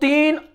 3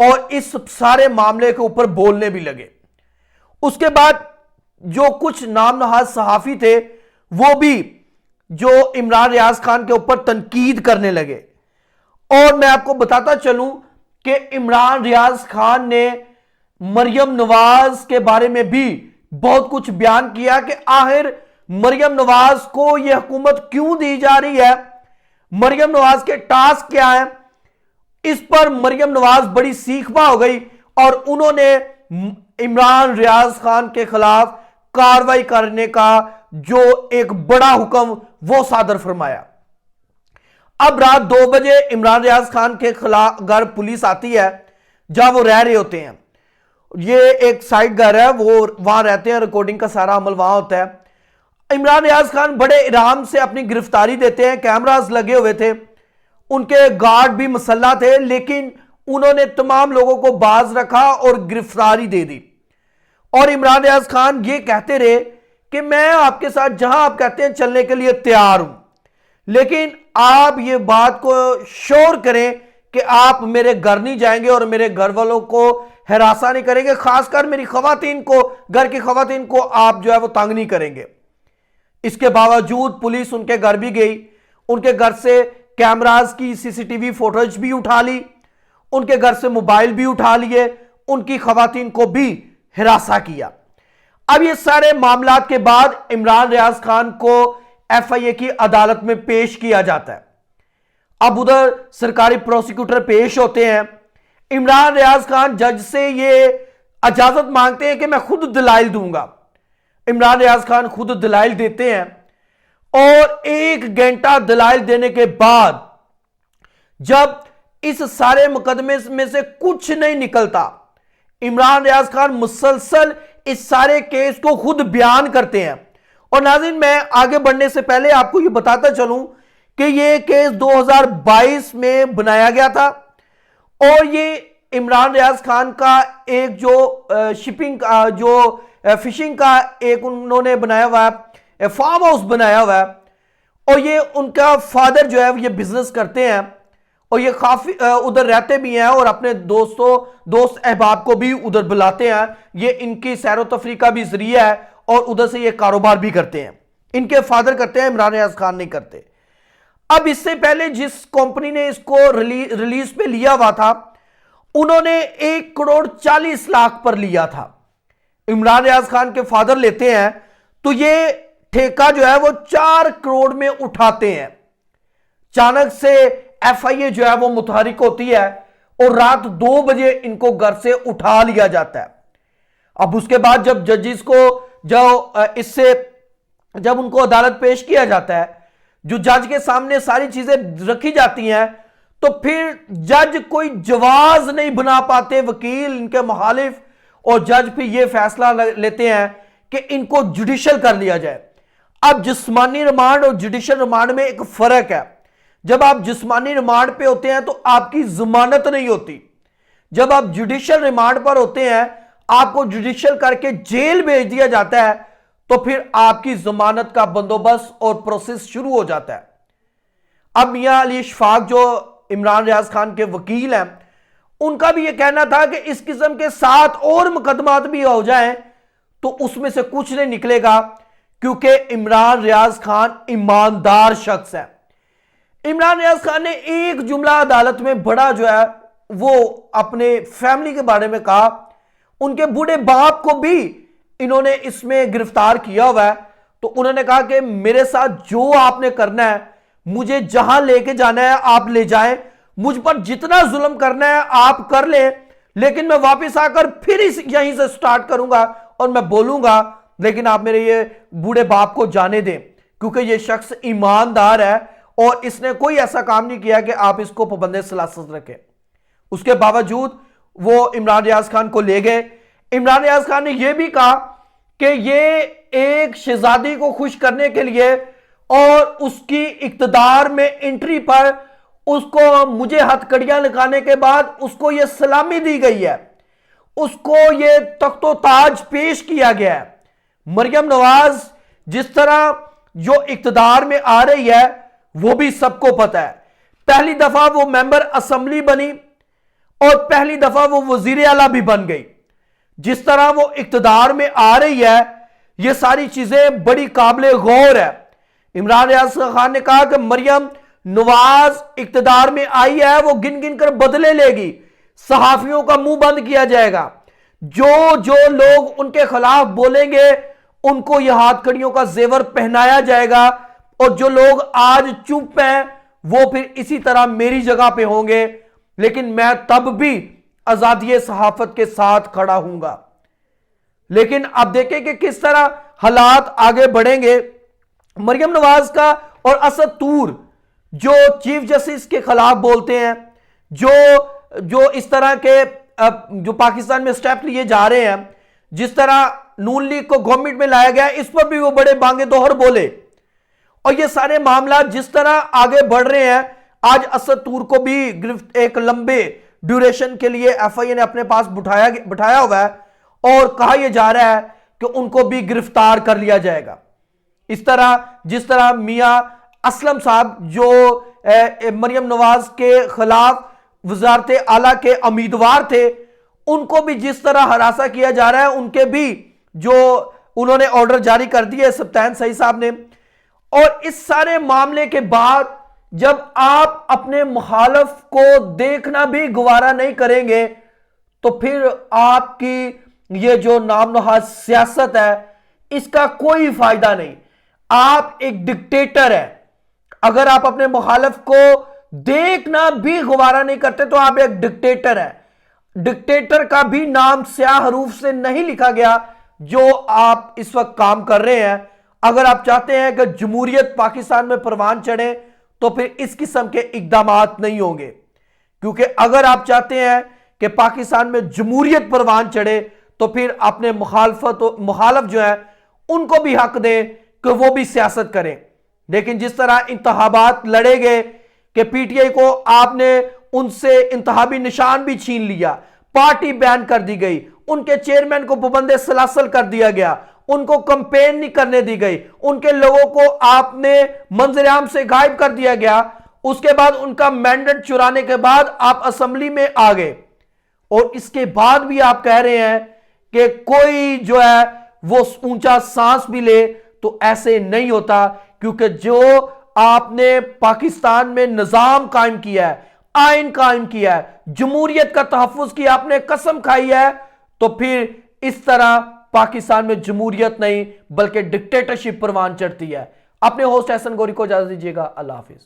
اور اس سارے معاملے کے اوپر بولنے بھی لگے. اس کے بعد جو کچھ نام نہاد صحافی تھے وہ بھی جو عمران ریاض خان کے اوپر تنقید کرنے لگے. اور میں آپ کو بتاتا چلوں کہ عمران ریاض خان نے مریم نواز کے بارے میں بھی بہت کچھ بیان کیا کہ آخر مریم نواز کو یہ حکومت کیوں دی جا رہی ہے, مریم نواز کے ٹاسک کیا ہیں. اس پر مریم نواز بڑی سیکھوا ہو گئی اور انہوں نے عمران ریاض خان کے خلاف کارروائی کرنے کا جو ایک بڑا حکم وہ صادر فرمایا. اب رات 2 بجے عمران ریاض خان کے خلاف گھر پولیس آتی ہے جہاں وہ رہ رہے ہوتے ہیں. یہ ایک سائٹ گھر ہے, وہ وہاں رہتے ہیں, ریکارڈنگ کا سارا عمل وہاں ہوتا ہے. عمران ریاض خان بڑے آرام سے اپنی گرفتاری دیتے ہیں, کیمراز لگے ہوئے تھے, ان کے گارڈ بھی مسلح تھے, لیکن انہوں نے تمام لوگوں کو باز رکھا اور گرفتاری دے دی. اور عمران ریاض خان یہ کہتے رہے کہ میں آپ کے ساتھ جہاں آپ کہتے ہیں چلنے کے لیے تیار ہوں, لیکن آپ یہ بات کو شور کریں کہ آپ میرے گھر نہیں جائیں گے اور میرے گھر والوں کو ہراساں نہیں کریں گے, خاص کر میری خواتین کو, گھر کی خواتین کو آپ جو ہے وہ تنگ نہیں کریں گے. اس کے باوجود پولیس ان کے گھر بھی گئی, ان کے گھر سے کیمراز کی سی سی ٹی وی فوٹوج بھی اٹھا لی, ان کے گھر سے موبائل بھی اٹھا لیے, ان کی خواتین کو بھی ہراساں کیا. اب یہ سارے معاملات کے بعد عمران ریاض خان کو ایف آئی اے کی عدالت میں پیش کیا جاتا ہے. اب ادھر سرکاری پروسیکیوٹر پیش ہوتے ہیں. عمران ریاض خان جج سے یہ اجازت مانگتے ہیں کہ میں خود دلائل دوں گا. عمران ریاض خان خود دلائل دیتے ہیں اور 1 گھنٹہ دلائل دینے کے بعد جب اس سارے مقدمے میں سے کچھ نہیں نکلتا, عمران ریاض خان مسلسل اس سارے کیس کو خود بیان کرتے ہیں. اور ناظرین, میں آگے بڑھنے سے پہلے آپ کو یہ بتاتا چلوں کہ یہ کیس 2022 میں بنایا گیا تھا اور یہ عمران ریاض خان کا ایک جو شپنگ جو فشنگ کا ایک انہوں نے بنایا ہوا ہے, فارم ہاؤس بنایا ہوا ہے, اور یہ ان کا فادر جو ہے یہ بزنس کرتے ہیں اور یہ کافی ادھر رہتے بھی ہیں اور اپنے دوست احباب کو بھی ادھر بلاتے ہیں. یہ ان کی سیر و تفریح کا بھی ذریعہ ہے اور ادھر سے یہ کاروبار بھی کرتے ہیں. ان کے فادر کرتے ہیں, عمران ریاض خان نہیں کرتے. اب اس سے پہلے جس کمپنی نے اس کو ریلیز پہ لیا ہوا تھا انہوں نے 1,40,00,000 پر لیا تھا. عمران ریاض خان کے فادر لیتے ہیں تو یہ ٹھیکہ جو ہے وہ 4 کروڑ میں اٹھاتے ہیں. اچانک سے ایف آئی اے جو ہے وہ متحرک ہوتی ہے اور رات 2 بجے ان کو گھر سے اٹھا لیا جاتا ہے. اب اس کے بعد جب ججز کو جب ان کو عدالت پیش کیا جاتا ہے, جو جج کے سامنے ساری چیزیں رکھی جاتی ہیں, تو پھر جج کوئی جواز نہیں بنا پاتے, وکیل ان کے مخالف, اور جج پھر یہ فیصلہ لیتے ہیں کہ ان کو جوڈیشل کر لیا جائے. اب جسمانی ریمانڈ اور جوڈیشل ریمانڈ میں ایک فرق ہے. جب آپ جسمانی ریمانڈ پہ ہوتے ہیں تو آپ کی ضمانت نہیں ہوتی. جب آپ جوڈیشل ریمانڈ پر ہوتے ہیں, آپ کو جوڈیشل کر کے جیل بھیج دیا جاتا ہے, تو پھر آپ کی ضمانت کا بندوبست اور پروسیس شروع ہو جاتا ہے. اب میاں علی اشفاق جو عمران ریاض خان کے وکیل ہیں, ان کا بھی یہ کہنا تھا کہ اس قسم کے 7 اور مقدمات بھی ہو جائیں تو اس میں سے کچھ نہیں نکلے گا, کیونکہ عمران ریاض خان ایماندار شخص ہے. عمران ریاض خان نے ایک جملہ عدالت میں بڑا جو ہے وہ اپنے فیملی کے بارے میں کہا. ان کے بوڑھے باپ کو بھی انہوں نے اس میں گرفتار کیا ہوا ہے, تو انہوں نے کہا کہ میرے ساتھ جو آپ نے کرنا ہے, مجھے جہاں لے کے جانا ہے آپ لے جائیں, مجھ پر جتنا ظلم کرنا ہے آپ کر لیں, لیکن میں واپس آ کر پھر یہیں سے سٹارٹ کروں گا اور میں بولوں گا, لیکن آپ میرے یہ بوڑھے باپ کو جانے دیں, کیونکہ یہ شخص ایماندار ہے اور اس نے کوئی ایسا کام نہیں کیا کہ آپ اس کو پابند سلاست رکھیں. اس کے باوجود وہ عمران ریاض خان کو لے گئے. عمران ریاض خان نے یہ بھی کہا کہ یہ ایک شہزادی کو خوش کرنے کے لیے اور اس کی اقتدار میں انٹری پر اس کو مجھے ہتھ کڑیاں لگانے کے بعد اس کو یہ سلامی دی گئی ہے, اس کو یہ تخت و تاج پیش کیا گیا ہے. مریم نواز جس طرح جو اقتدار میں آ رہی ہے وہ بھی سب کو پتہ ہے. پہلی دفعہ وہ ممبر اسمبلی بنی اور پہلی دفعہ وہ وزیر اعلیٰ بھی بن گئی. جس طرح وہ اقتدار میں آ رہی ہے یہ ساری چیزیں بڑی قابل غور ہے. عمران ریاض خان نے کہا کہ مریم نواز اقتدار میں آئی ہے وہ گن گن کر بدلے لے گی, صحافیوں کا منہ بند کیا جائے گا, جو لوگ ان کے خلاف بولیں گے ان کو یہ ہاتھ کڑیوں کا زیور پہنایا جائے گا, اور جو لوگ آج چپ ہیں وہ پھر اسی طرح میری جگہ پہ ہوں گے, لیکن میں تب بھی آزادی صحافت کے ساتھ کھڑا ہوں گا. لیکن اب دیکھیں کہ کس طرح حالات آگے بڑھیں گے. مریم نواز کا اور اسد طور جو چیف جسٹس کے خلاف بولتے ہیں, جو اس طرح کے جو پاکستان میں سٹیپ لیے جا رہے ہیں, جس طرح نون لیگ کو گورنمنٹ میں لایا گیا اس پر بھی وہ بڑے بانگے دوہر بولے, اور یہ سارے معاملات جس طرح آگے بڑھ رہے ہیں. آج اسد طور کو بھی ایک لمبے ڈیوریشن کے لیے ایف آئی اے نے اپنے پاس بٹھایا ہوا ہے, اور کہا یہ جا رہا ہے کہ ان کو بھی گرفتار کر لیا جائے گا. اس طرح جس طرح میاں اسلم صاحب جو مریم نواز کے خلاف وزارت اعلیٰ کے امیدوار تھے, ان کو بھی جس طرح ہراساں کیا جا رہا ہے, ان کے بھی جو انہوں نے آرڈر جاری کر دیے سبطین سعید صاحب نے. اور اس سارے معاملے کے بعد جب آپ اپنے مخالف کو دیکھنا بھی گوارا نہیں کریں گے تو پھر آپ کی یہ جو نام نہاد سیاست ہے اس کا کوئی فائدہ نہیں. آپ ایک ڈکٹیٹر ہیں. اگر آپ اپنے مخالف کو دیکھنا بھی گوارا نہیں کرتے تو آپ ایک ڈکٹیٹر ہیں. ڈکٹیٹر کا بھی نام سیاہ حروف سے نہیں لکھا گیا جو آپ اس وقت کام کر رہے ہیں. اگر آپ چاہتے ہیں کہ جمہوریت پاکستان میں پروان چڑھے تو پھر اس قسم کے اقدامات نہیں ہوں گے, کیونکہ اگر آپ چاہتے ہیں کہ پاکستان میں جمہوریت پروان چڑھے تو پھر اپنے مخالف جو ہیں ان کو بھی حق دیں کہ وہ بھی سیاست کریں. لیکن جس طرح انتخابات لڑے گئے کہ پی ٹی آئی کو آپ نے ان سے انتخابی نشان بھی چھین لیا, پارٹی بین کر دی گئی, ان کے چیئرمین کو پابند سلاسل کر دیا گیا, ان کو کمپین نہیں کرنے دی گئی, ان کے لوگوں کو آپ نے منظر عام سے غائب کر دیا گیا. اس کے بعد ان کا مینڈیٹ چرانے کے بعد آپ اسمبلی میں آ گئے, اور اس کے بعد بھی آپ کہہ رہے ہیں کہ کوئی جو ہے وہ اونچا سانس بھی لے. تو ایسے نہیں ہوتا, کیونکہ جو آپ نے پاکستان میں نظام قائم کیا ہے, آئین قائم کیا ہے, جمہوریت کا تحفظ کی آپ نے قسم کھائی ہے, تو پھر اس طرح پاکستان میں جمہوریت نہیں بلکہ ڈکٹیٹرشپ پروان چڑھتی ہے. اپنے ہوسٹ احسن گوری کو اجازت دیجیے گا. اللہ حافظ.